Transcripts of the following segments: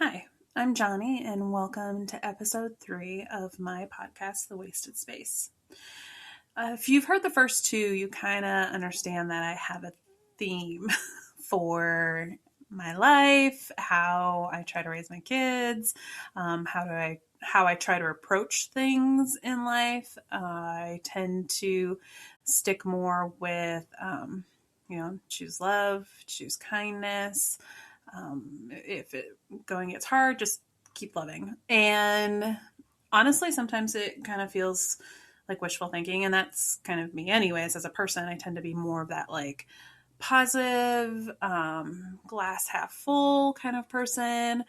Hi, I'm Johnny, and welcome to episode 3 of my podcast, The Wasted Space. If you've heard the first two, you kind of understand that I have a theme for my life, how I try to raise my kids, how I try to approach things in life. I tend to stick more with, choose love, choose kindness. If it going gets hard, just keep loving. And honestly, sometimes it kind of feels like wishful thinking, and that's kind of me anyways. As a person, I tend to be more of that like positive, glass half full kind of person.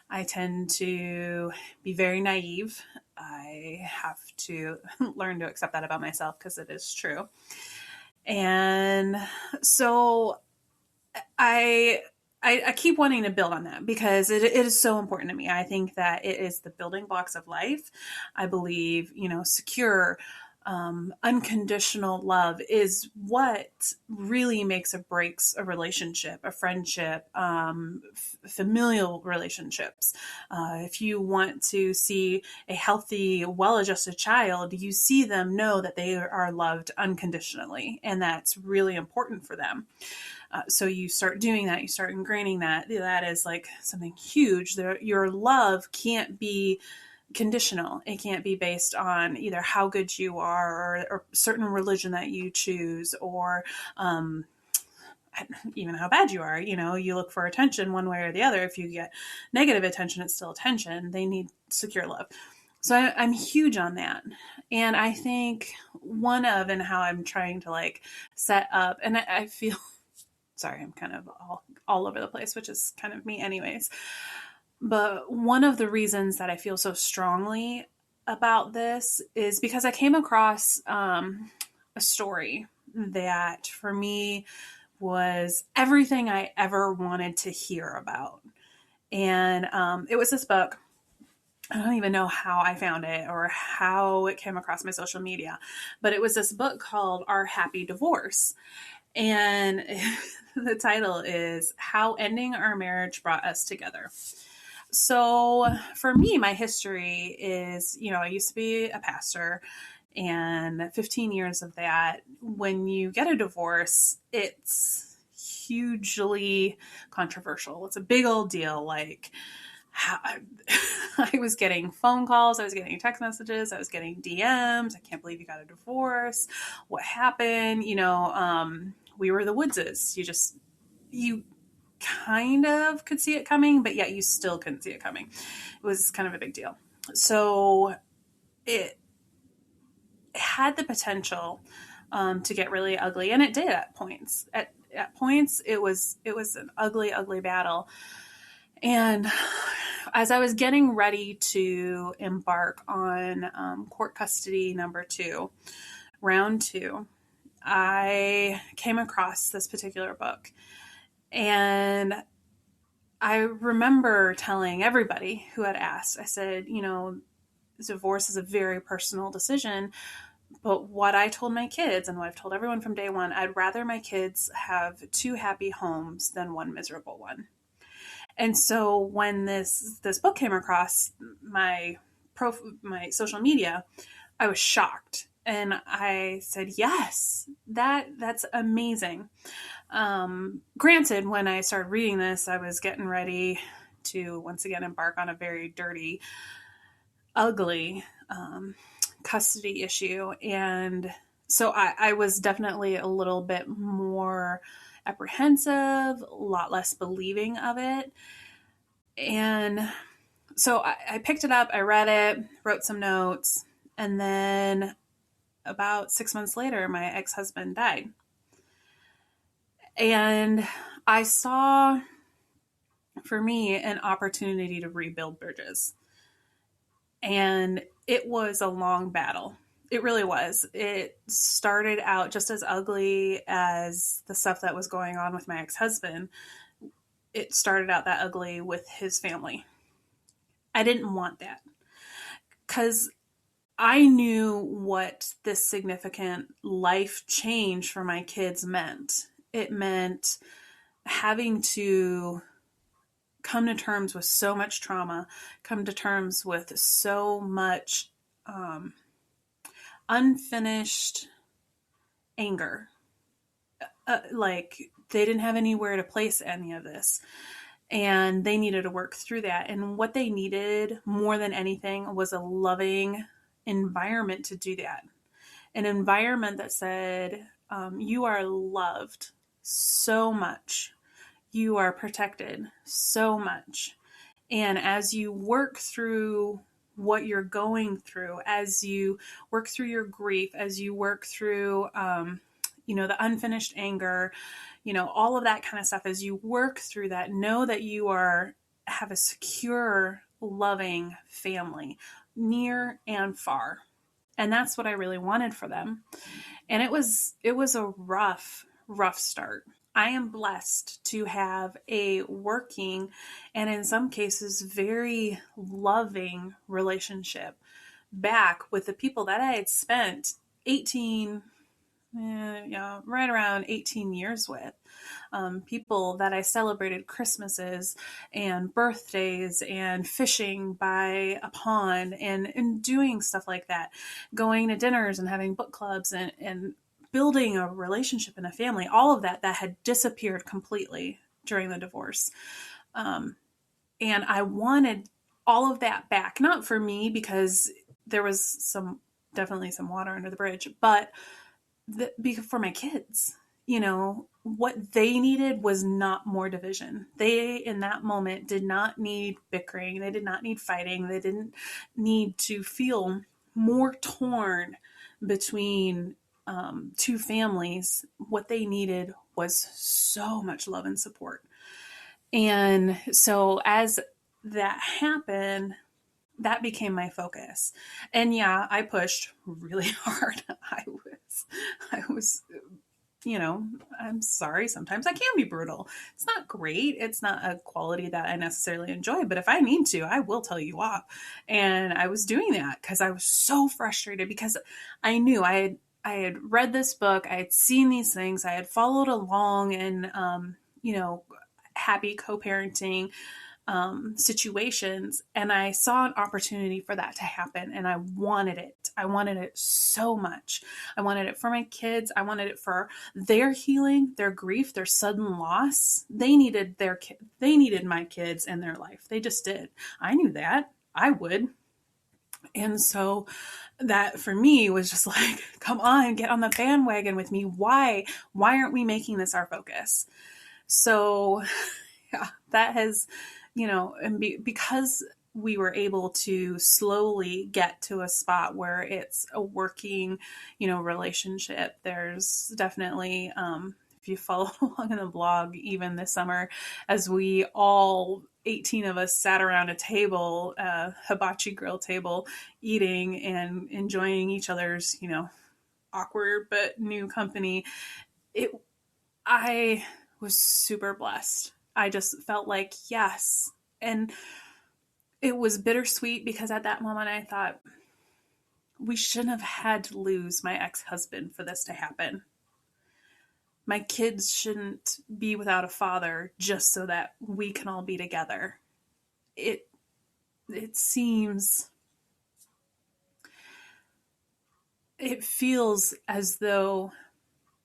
I tend to be very naive. I have to learn to accept that about myself because it is true. And so I I keep wanting to build on that because it is so important to me. I think that it is the building blocks of life. I believe, secure, unconditional love is what really makes or breaks a relationship, a friendship, familial relationships. If you want to see a healthy, well adjusted child, you see them know that they are loved unconditionally, and that's really important for them. So you start doing that, you start ingraining that. That is like something huge. Your love can't be conditional. It can't be based on either how good you are or certain religion that you choose or even how bad you are. You look for attention one way or the other. If you get negative attention, it's still attention. They need secure love. So I'm huge on that. And I think and how I'm trying to like set up, and I feel sorry, I'm kind of all over the place, which is kind of me anyways. But one of the reasons that I feel so strongly about this is because I came across a story that for me was everything I ever wanted to hear about. And it was this book. I don't even know how I found it or how it came across my social media, but it was this book called Our Happy Divorce. And the title is How Ending Our Marriage Brought Us Together. So for me, my history is, I used to be a pastor, and 15 years of that, when you get a divorce, it's hugely controversial. It's a big old deal. Like, how, I was getting phone calls, I was getting text messages, I was getting DMs. I can't believe you got a divorce. What happened? We were the Woodses. You kind of could see it coming, but yet you still couldn't see it coming. It was kind of a big deal. So it had the potential to get really ugly, and it did at points. At points, it was an ugly, ugly battle. And as I was getting ready to embark on court custody number 2, round 2, I came across this particular book. And I remember telling everybody who had asked, I said, divorce is a very personal decision. But what I told my kids and what I've told everyone from day one, I'd rather my kids have 2 happy homes than 1 miserable one. And so when this book came across my social media, I was shocked. And I said, yes, that's amazing. Granted, when I started reading this, I was getting ready to once again embark on a very dirty, ugly custody issue. And so I was definitely a little bit more apprehensive, a lot less believing of it. And so I picked it up, I read it, wrote some notes, and then about 6 months later, my ex husband died. And I saw, for me, an opportunity to rebuild bridges. And it was a long battle. It really was. It started out just as ugly as the stuff that was going on with my ex husband. It started out that ugly with his family. I didn't want that because I knew what this significant life change for my kids meant. It meant having to come to terms with so much trauma, come to terms with so much unfinished anger. Like they didn't have anywhere to place any of this, and they needed to work through that. And what they needed more than anything was a loving environment to do that. An environment that said, you are loved so much, you are protected so much. And as you work through what you're going through, as you work through your grief, as you work through, the unfinished anger, all of that kind of stuff, as you work through that, know that you have a secure, loving family near and far. And that's what I really wanted for them. And it was a rough start. I am blessed to have a working and in some cases very loving relationship back with the people that I had spent right around 18 years with. People that I celebrated Christmases and birthdays and fishing by a pond and doing stuff like that, going to dinners and having book clubs and building a relationship and a family, all of that had disappeared completely during the divorce. And I wanted all of that back, not for me because there was definitely some water under the bridge, but for my kids. What they needed was not more division. They, in that moment, did not need bickering. They did not need fighting. They didn't need to feel more torn between two families. What they needed was so much love and support. And so as that happened, that became my focus. And yeah, I pushed really hard. I was, I'm sorry. Sometimes I can be brutal. It's not great. It's not a quality that I necessarily enjoy, but if I need to, I will tell you off. And I was doing that because I was so frustrated because I knew I had read this book. I had seen these things. I had followed along in, happy co-parenting situations, and I saw an opportunity for that to happen, and I wanted it. I wanted it so much. I wanted it for my kids. I wanted it for their healing, their grief, their sudden loss. They needed my kids in their life. They just did. I knew that. I would. And so that for me was just like, come on, get on the bandwagon with me. Why aren't we making this our focus? So yeah, that has, because we were able to slowly get to a spot where it's a working, relationship. There's definitely, if you follow along in the blog, even this summer, as we all 18 of us sat around a table, hibachi grill table, eating and enjoying each other's, awkward but new company. I was super blessed. I just felt like, yes. And it was bittersweet because at that moment I thought, we shouldn't have had to lose my ex-husband for this to happen. My kids shouldn't be without a father just so that we can all be together. It feels as though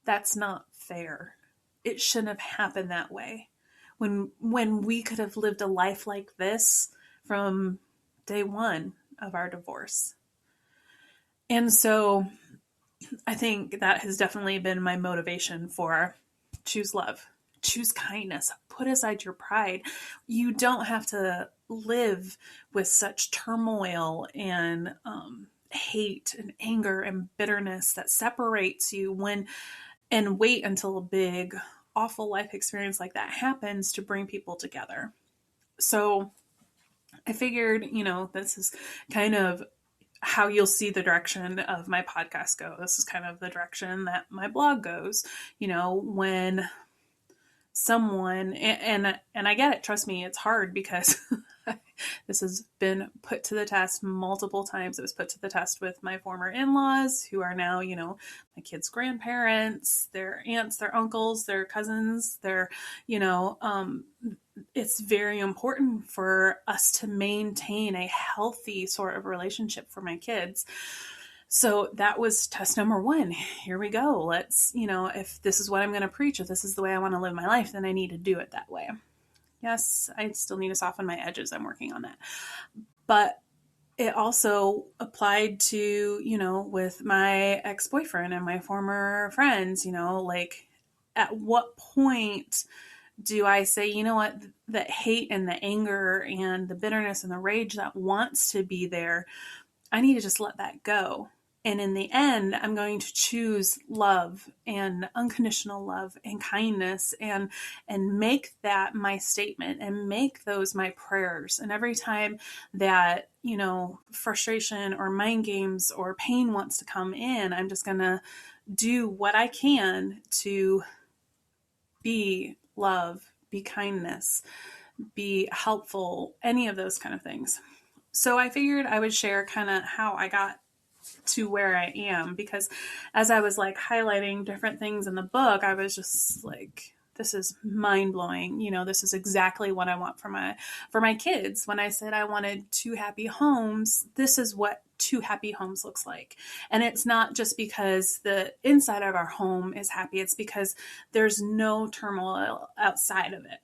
that's not fair. It shouldn't have happened that way. When we could have lived a life like this from day one of our divorce. And so I think that has definitely been my motivation for choose love, choose kindness, put aside your pride. You don't have to live with such turmoil and hate and anger and bitterness that separates you and wait until a big awful life experience like that happens to bring people together. So I figured, this is kind of how you'll see the direction of my podcast go. This is kind of the direction that my blog goes, when someone, and I get it, trust me, it's hard because this has been put to the test multiple times. It was put to the test with my former in-laws who are now, my kids' grandparents, their aunts, their uncles, their cousins, their, it's very important for us to maintain a healthy sort of relationship for my kids. So that was test number one. Here we go. Let's, if this is what I'm going to preach, if this is the way I want to live my life, then I need to do it that way. Yes, I still need to soften my edges. I'm working on that. But it also applied to, with my ex-boyfriend and my former friends, like at what point do I say, you know what, that hate and the anger and the bitterness and the rage that wants to be there, I need to just let that go. And in the end, I'm going to choose love and unconditional love and kindness and make that my statement and make those my prayers. And every time that, frustration or mind games or pain wants to come in, I'm just going to do what I can to be love, be kindness, be helpful, any of those kind of things. So I figured I would share kind of how I got to where I am, because as I was like highlighting different things in the book, I was just like, this is mind blowing. This is exactly what I want for my kids. When I said I wanted 2 happy homes, this is what 2 happy homes looks like. And it's not just because the inside of our home is happy. It's because there's no turmoil outside of it.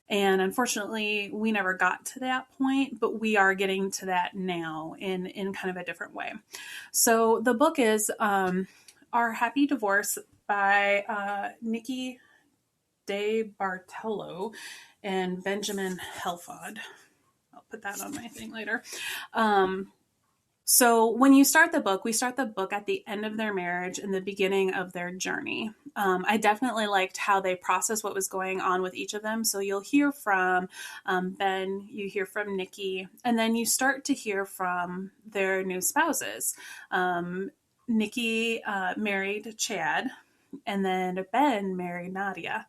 And unfortunately we never got to that point, but we are getting to that now in kind of a different way. So the book is Our Happy Divorce by Nikki DeBartolo and Benjamin Helfand. I'll put that on my thing later. So when you start the book, we start the book at the end of their marriage and the beginning of their journey. I definitely liked how they processed what was going on with each of them. So you'll hear from Ben, you hear from Nikki, and then you start to hear from their new spouses. Nikki married Chad, and then Ben married Nadia.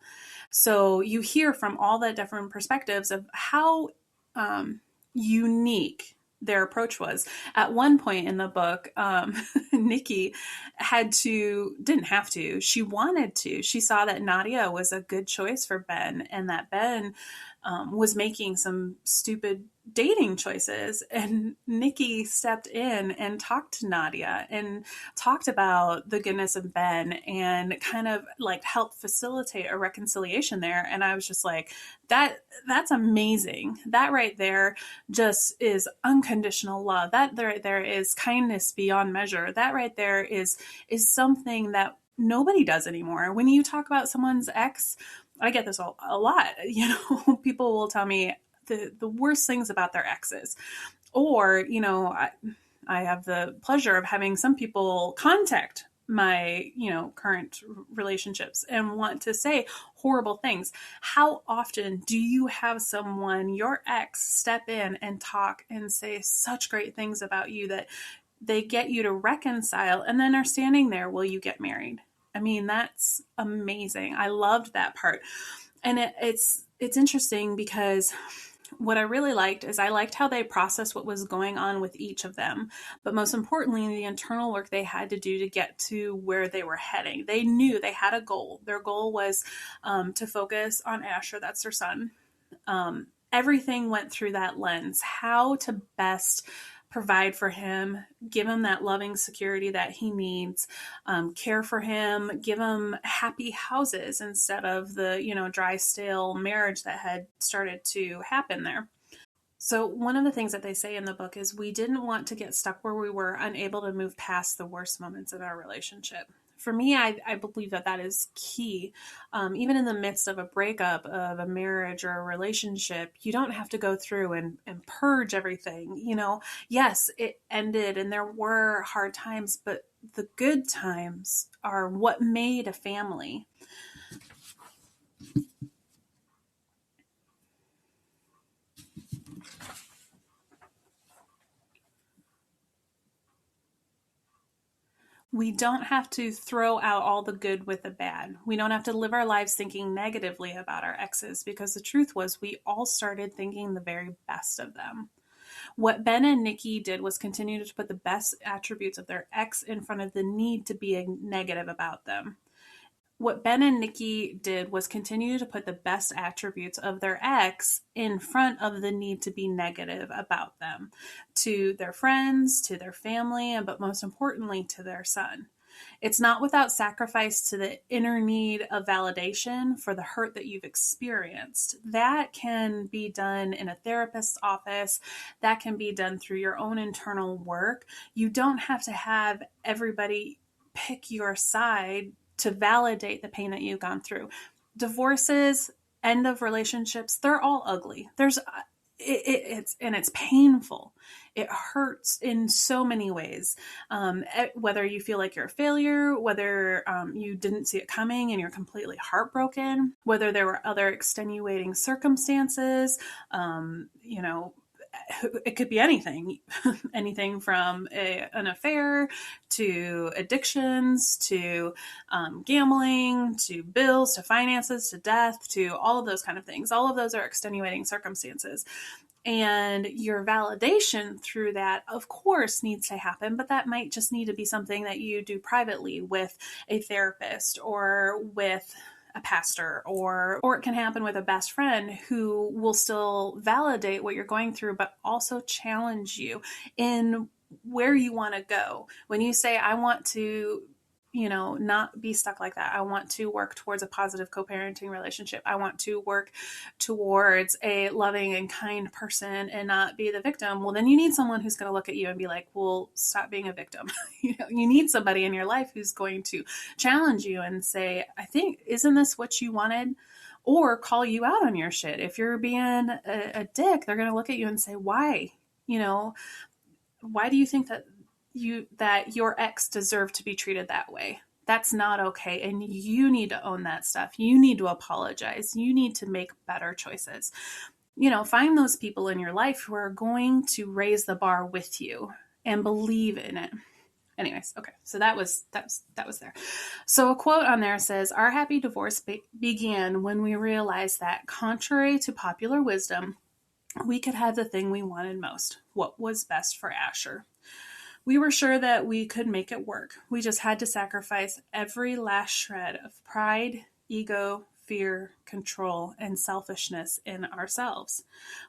So you hear from all the different perspectives of how unique their approach was. At one point in the book, Nikki didn't have to, she wanted to. She saw that Nadia was a good choice for Ben, and that Ben was making some stupid dating choices. And Nikki stepped in and talked to Nadia and talked about the goodness of Ben and kind of like helped facilitate a reconciliation there. And I was just like, that's amazing. That right there just is unconditional love. That right there is kindness beyond measure. That right there is something that nobody does anymore. When you talk about someone's ex, I get this a lot. People will tell me the worst things about their exes. Or, I have the pleasure of having some people contact my, current relationships and want to say horrible things. How often do you have someone, your ex, step in and talk and say such great things about you that they get you to reconcile and then are standing there, will you get married? I mean, that's amazing. I loved that part. And it's interesting because what I really liked is I liked how they processed what was going on with each of them. But most importantly, the internal work they had to do to get to where they were heading. They knew they had a goal. Their goal was to focus on Asher, that's their son. Everything went through that lens, how to best provide for him, give him that loving security that he needs, care for him, give him happy houses instead of the, dry, stale marriage that had started to happen there. So one of the things that they say in the book is we didn't want to get stuck where we were unable to move past the worst moments in our relationship. For me, I believe that is key. Even in the midst of a breakup of a marriage or a relationship, you don't have to go through and purge everything. Yes, it ended and there were hard times, but the good times are what made a family. We don't have to throw out all the good with the bad. We don't have to live our lives thinking negatively about our exes, because the truth was we all started thinking the very best of them. What Ben and Nikki did was continue to put the best attributes of their ex in front of the need to be negative about them. what Ben and Nikki did was continue to put the best attributes of their ex in front of the need to be negative about them to their friends, to their family, and but most importantly to their son. It's not without sacrifice to the inner need of validation for the hurt that you've experienced. That can be done in a therapist's office. That can be done through your own internal work. You don't have to have everybody pick your side to validate the pain that you've gone through. Divorces, end of relationships, they're all ugly. It's painful. It hurts in so many ways. Whether you feel like you're a failure, whether you didn't see it coming and you're completely heartbroken, whether there were other extenuating circumstances, it could be anything, anything from an affair to addictions to gambling to bills to finances to death to all of those kind of things. All of those are extenuating circumstances. And your validation through that, of course, needs to happen, but that might just need to be something that you do privately with a therapist or with a pastor, or it can happen with a best friend who will still validate what you're going through, but also challenge you in where you want to go. When you say, I want to, not be stuck like that. I want to work towards a positive co-parenting relationship. I want to work towards a loving and kind person and not be the victim. Well, then you need someone who's going to look at you and be like, well, stop being a victim. You need somebody in your life who's going to challenge you and say, I think, isn't this what you wanted? Or call you out on your shit. If you're being a dick, they're going to look at you and say, why? Why do you think that your ex deserved to be treated that way? That's not okay. And you need to own that stuff. You need to apologize. You need to make better choices. Find those people in your life who are going to raise the bar with you and believe in it. Anyways, okay. So that was there. So a quote on there says, our happy divorce began when we realized that, contrary to popular wisdom, we could have the thing we wanted most, what was best for Asher. We were sure that we could make it work. We just had to sacrifice every last shred of pride, ego, fear, control, and selfishness in ourselves.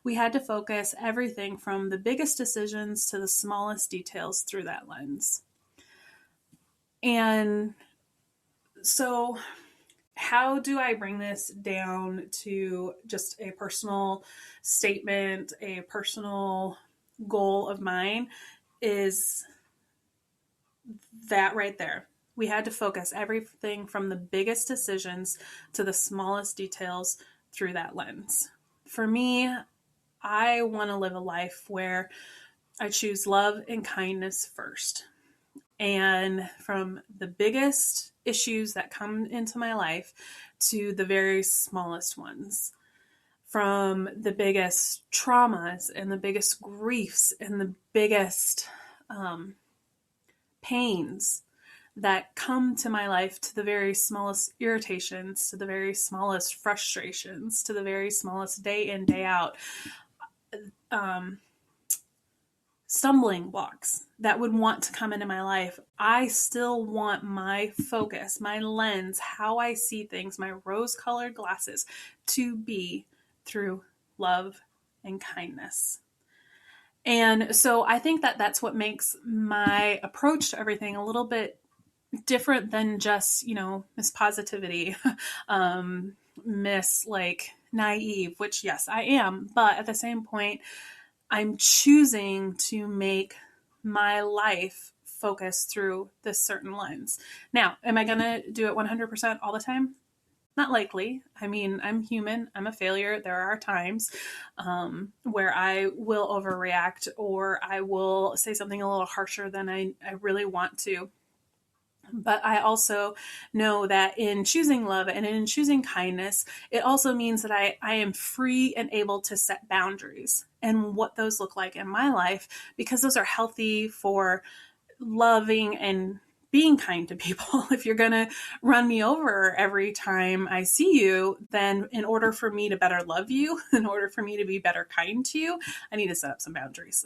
We had to focus everything from the biggest decisions to the smallest details through that lens. And so how do I bring this down to just a personal statement, a personal goal of mine? Is that right there. We had to focus everything from the biggest decisions to the smallest details through that lens. For me, I want to live a life where I choose love and kindness first. And from the biggest issues that come into my life to the very smallest ones. From the biggest traumas and the biggest griefs and the biggest pains that come to my life, to the very smallest irritations, to the very smallest frustrations, to the very smallest day in, day out, stumbling blocks that would want to come into my life. I still want my focus, my lens, how I see things, my rose-colored glasses to be through love and kindness. And so I think that that's what makes my approach to everything a little bit different than just, Miss Positivity, Miss naive, which yes, I am. But at the same point, I'm choosing to make my life focus through this certain lens. Now, am I going to do it 100% all the time? Not likely. I mean, I'm human. I'm a failure. There are times where I will overreact or I will say something a little harsher than I really want to. But I also know that in choosing love and in choosing kindness, it also means that I am free and able to set boundaries and what those look like in my life, because those are healthy for loving and being kind to people. If you're going to run me over every time I see you, then in order for me to better love you, in order for me to be better kind to you, I need to set up some boundaries.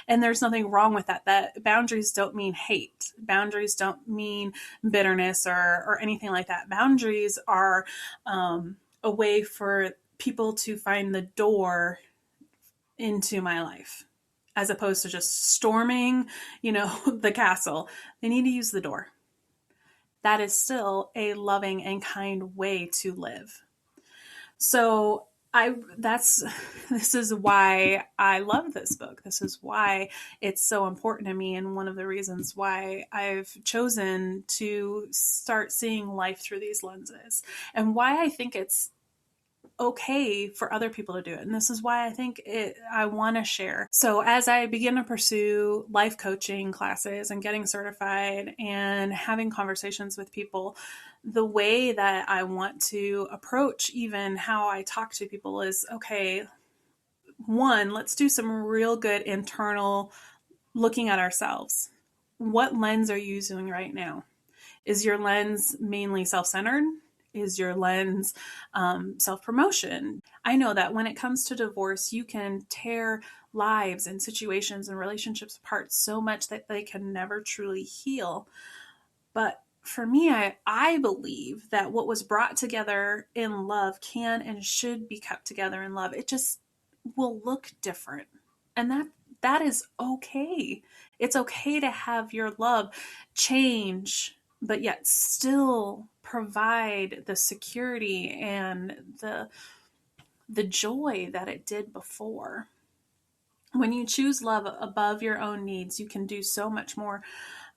and there's nothing wrong with that. That boundaries don't mean hate. Boundaries don't mean bitterness or anything like that. Boundaries are a way for people to find the door into my life, as opposed to just storming, the castle. They need to use the door. That is still a loving and kind way to live. So this is why I love this book. This is why it's so important to me, and one of the reasons why I've chosen to start seeing life through these lenses, and why I think it's okay for other people to do it. And this is why I think I want to share. So as I begin to pursue life coaching classes and getting certified and having conversations with people, the way that I want to approach even how I talk to people is, okay, one, let's do some real good internal looking at ourselves. What lens are you using right now? Is your lens mainly self-centered? Is your lens self-promotion? I know that when it comes to divorce, you can tear lives and situations and relationships apart so much that they can never truly heal. But for me, I believe that what was brought together in love can and should be kept together in love. It just will look different. And that is okay. It's okay to have your love change, but yet still provide the security and the joy that it did before. When you choose love above your own needs, you can do so much more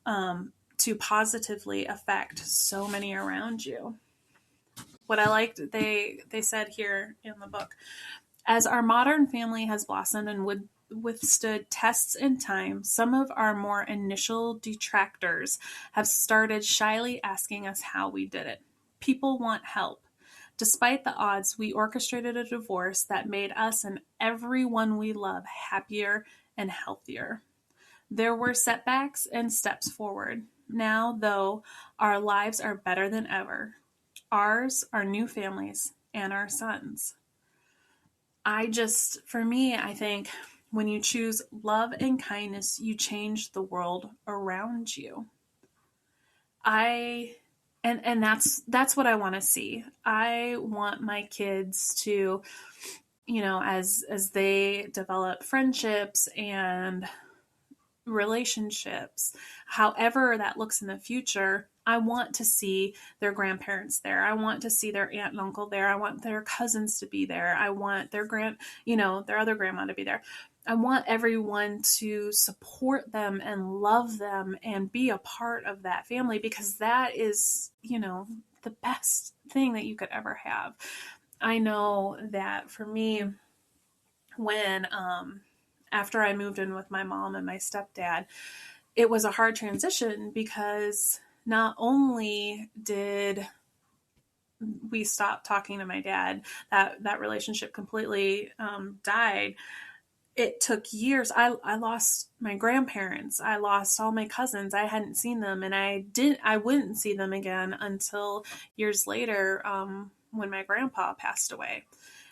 to positively affect so many around you. What I liked, they said here in the book, as our modern family has blossomed and withstood tests in time, some of our more initial detractors have started shyly asking us how we did it. People want help. Despite the odds, we orchestrated a divorce that made us and everyone we love happier and healthier. There were setbacks and steps forward. Now, though, our lives are better than ever. Ours, our new families, and our sons. For me, I think when you choose love and kindness, you change the world around you. And that's what I want to see. I want my kids to, as they develop friendships and relationships, however that looks in the future, I want to see their grandparents there. I want to see their aunt and uncle there. I want their cousins to be there. I want their their other grandma to be there. I want everyone to support them and love them and be a part of that family, because that is, the best thing that you could ever have. I know that for me, when, after I moved in with my mom and my stepdad, it was a hard transition, because not only did we stop talking to my dad, that relationship completely died. It took years. I lost my grandparents. I lost all my cousins. I hadn't seen them, and I wouldn't see them again until years later, when my grandpa passed away.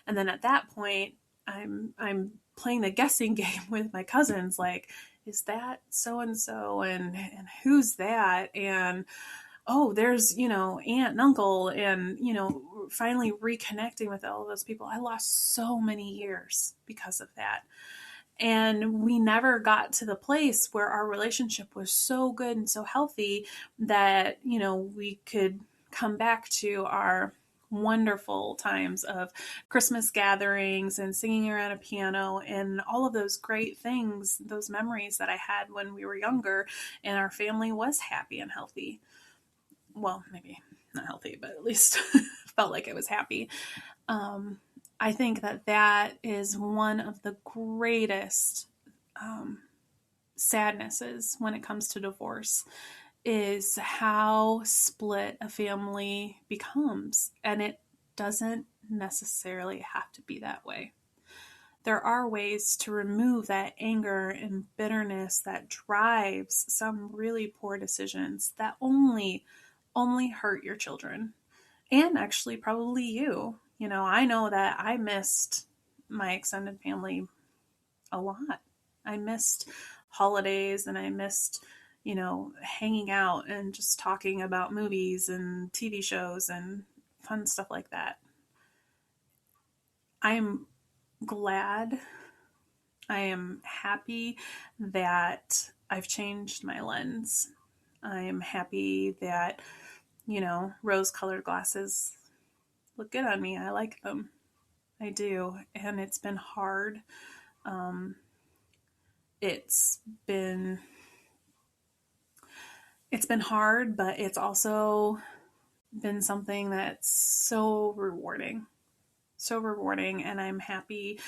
And then at that point, I'm playing the guessing game with my cousins, like, is that so and so, and who's that, and oh, there's, aunt and uncle, and, finally reconnecting with all of those people. I lost so many years because of that. And we never got to the place where our relationship was so good and so healthy that, we could come back to our wonderful times of Christmas gatherings and singing around a piano and all of those great things, those memories that I had when we were younger and our family was happy and healthy. Well, maybe not healthy, but at least felt like it was happy. I think that is one of the greatest sadnesses when it comes to divorce, is how split a family becomes. And it doesn't necessarily have to be that way. there are ways to remove that anger and bitterness that drives some really poor decisions that only hurt your children and actually probably you. You know, I know that I missed my extended family a lot. I missed holidays and I missed, hanging out and just talking about movies and TV shows and fun stuff like that. I'm glad, I am happy that I've changed my lens. I am happy that, rose colored glasses look good on me. I like them. I do. And it's been hard. Um, it's been it's been hard, but it's also been something that's so rewarding. So rewarding. And I'm happy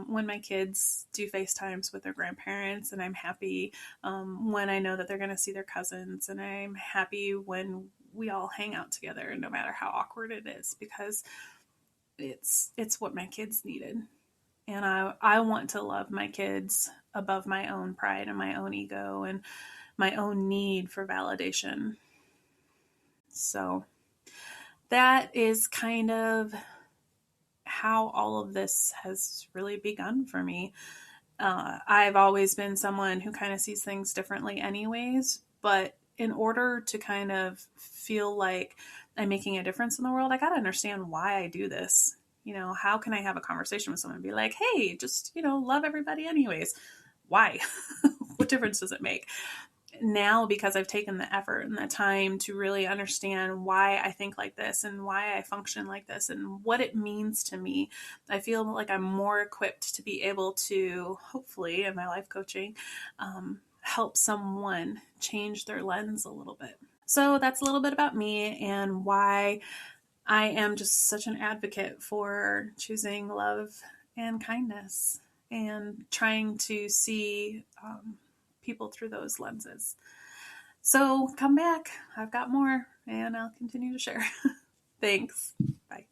when my kids do FaceTimes with their grandparents, and I'm happy when I know that they're going to see their cousins, and I'm happy when we all hang out together, no matter how awkward it is, because it's what my kids needed. And I want to love my kids above my own pride and my own ego and my own need for validation. So that is kind of how all of this has really begun for me. I've always been someone who kind of sees things differently, anyways, but in order to kind of feel like I'm making a difference in the world, I got to understand why I do this. How can I have a conversation with someone and be like, hey, just, love everybody anyways? Why? What difference does it make? Now, because I've taken the effort and the time to really understand why I think like this and why I function like this and what it means to me, I feel like I'm more equipped to be able to, hopefully, in my life coaching, help someone change their lens a little bit. So that's a little bit about me and why I am just such an advocate for choosing love and kindness and trying to see people through those lenses. So come back. I've got more and I'll continue to share. Thanks. Bye.